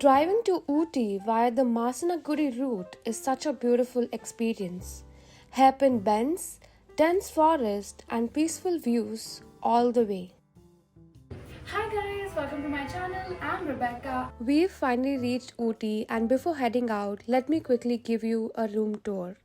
Driving to Ooty via the Masinagudi route is such a beautiful experience. Hairpin bends, dense forest, and peaceful views all the way. Hi guys, welcome to my channel. I'm Rebecca. We've finally reached Ooty, and before heading out, let me quickly give you a room tour.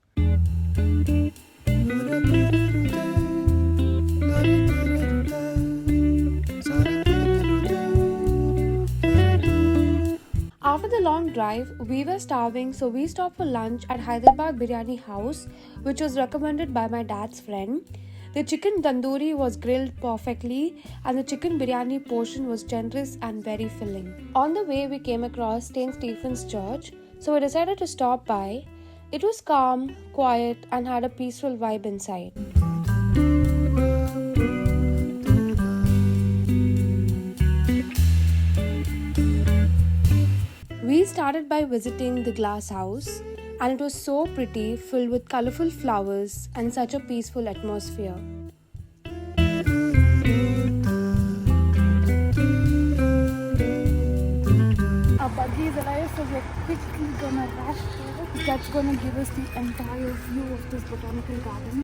After the long drive, we were starving, so we stopped for lunch at Hyderabad Biryani House, which was recommended by my dad's friend. The chicken tandoori was grilled perfectly, and the chicken biryani portion was generous and very filling. On the way, we came across St. Stephen's Church, so we decided to stop by. It was calm, quiet, and had a peaceful vibe inside. We started by visiting the glass house, and it was so pretty, filled with colorful flowers and such a peaceful atmosphere. Our buggy is alive, so we're quickly gonna rush there. That's gonna give us the entire view of this botanical garden.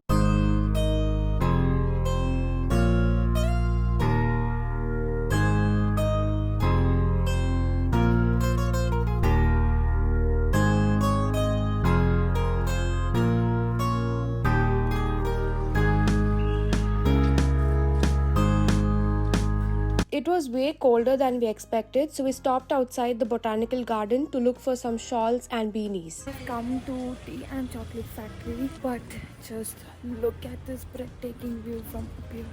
It was way colder than we expected, so we stopped outside the Botanical Garden to look for some shawls and beanies. We've come to tea and chocolate factory, but just look at this breathtaking view from up here.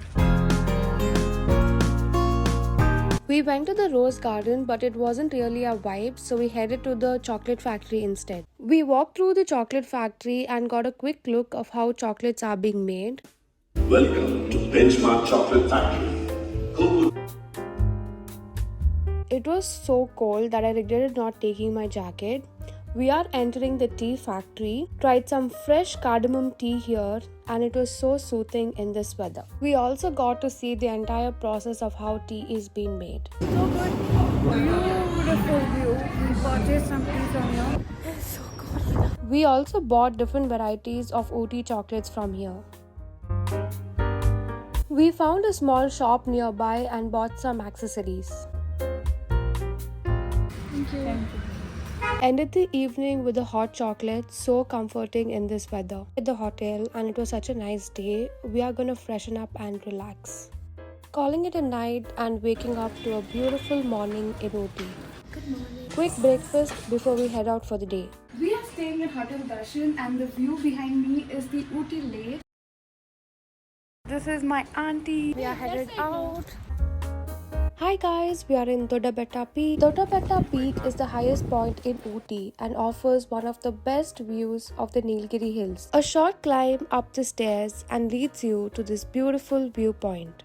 We went to the rose garden, but it wasn't really our vibe, so we headed to the chocolate factory instead. We walked through the chocolate factory and got a quick look of how chocolates are being made. Welcome to Benchmark Chocolate Factory. It was so cold that I regretted not taking my jacket. We are entering the tea factory, tried some fresh cardamom tea here, and it was so soothing in this weather. We also got to see the entire process of how tea is being made. So good, beautiful view. We purchased some tea from here. It's so cold. We also bought different varieties of Ooty chocolates from here. We found a small shop nearby and bought some accessories. Thank you. Ended the evening with a hot chocolate, so comforting in this weather. At the hotel, and it was such a nice day. We are gonna freshen up and relax. Calling it a night and waking up to a beautiful morning in Ooty. Good morning. Quick breakfast before we head out for the day. We are staying at Hotel Darshan, and the view behind me is the Ooty Lake. This is my auntie. We are headed out. Hi guys, we are in Doddabetta Peak. Doddabetta Peak is the highest point in Ooty and offers one of the best views of the Nilgiri Hills. A short climb up the stairs and leads you to this beautiful viewpoint.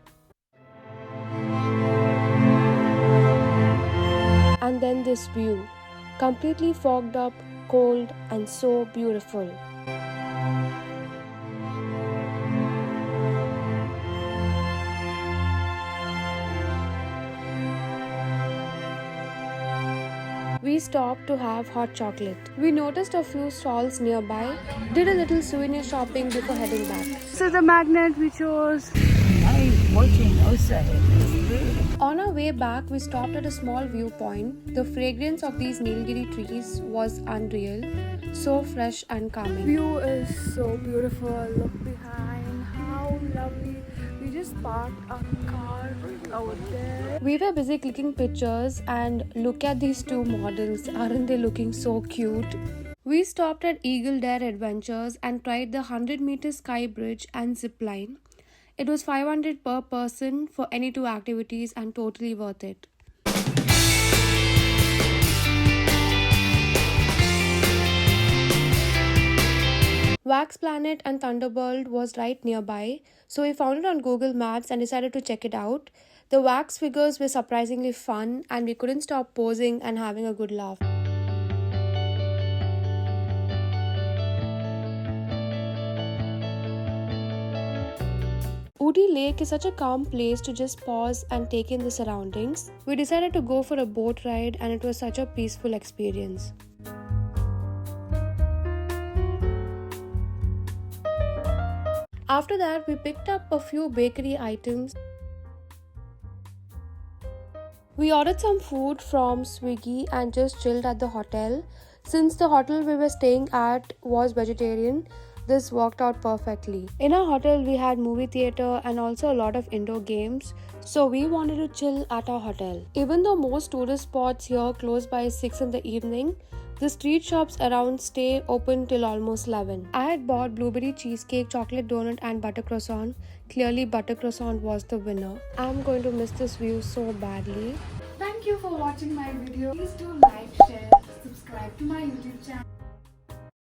And then this view, completely fogged up, cold and so beautiful. We stopped to have hot chocolate. We noticed a few stalls nearby, did a little souvenir shopping before heading back. This is the magnet we chose. Watching outside. On our way back, we stopped at a small viewpoint. The fragrance of these Nilgiri trees was unreal, so fresh and calming. View is so beautiful. Look behind, how lovely. We just parked our car out there. We were busy clicking pictures and look at these two models. Aren't they looking so cute? We stopped at Eagle Dare Adventures and tried the 100-meter sky bridge and zipline. It was 500 per person for any two activities and totally worth it. Wax Planet and Thunderbird was right nearby, so we found it on Google Maps and decided to check it out. The wax figures were surprisingly fun and we couldn't stop posing and having a good laugh. Ooty Lake is such a calm place to just pause and take in the surroundings. We decided to go for a boat ride and it was such a peaceful experience. After that, we picked up a few bakery items. We ordered some food from Swiggy and just chilled at the hotel. Since the hotel we were staying at was vegetarian, this worked out perfectly. In our hotel, we had movie theater and also a lot of indoor games, so we wanted to chill at our hotel. Even though most tourist spots here close by 6 in the evening, the street shops around stay open till almost 11. I had bought blueberry cheesecake, chocolate donut and butter croissant. Clearly butter croissant was the winner. I'm going to miss this view so badly. Thank you for watching my video. Please do like, share, subscribe to my YouTube channel.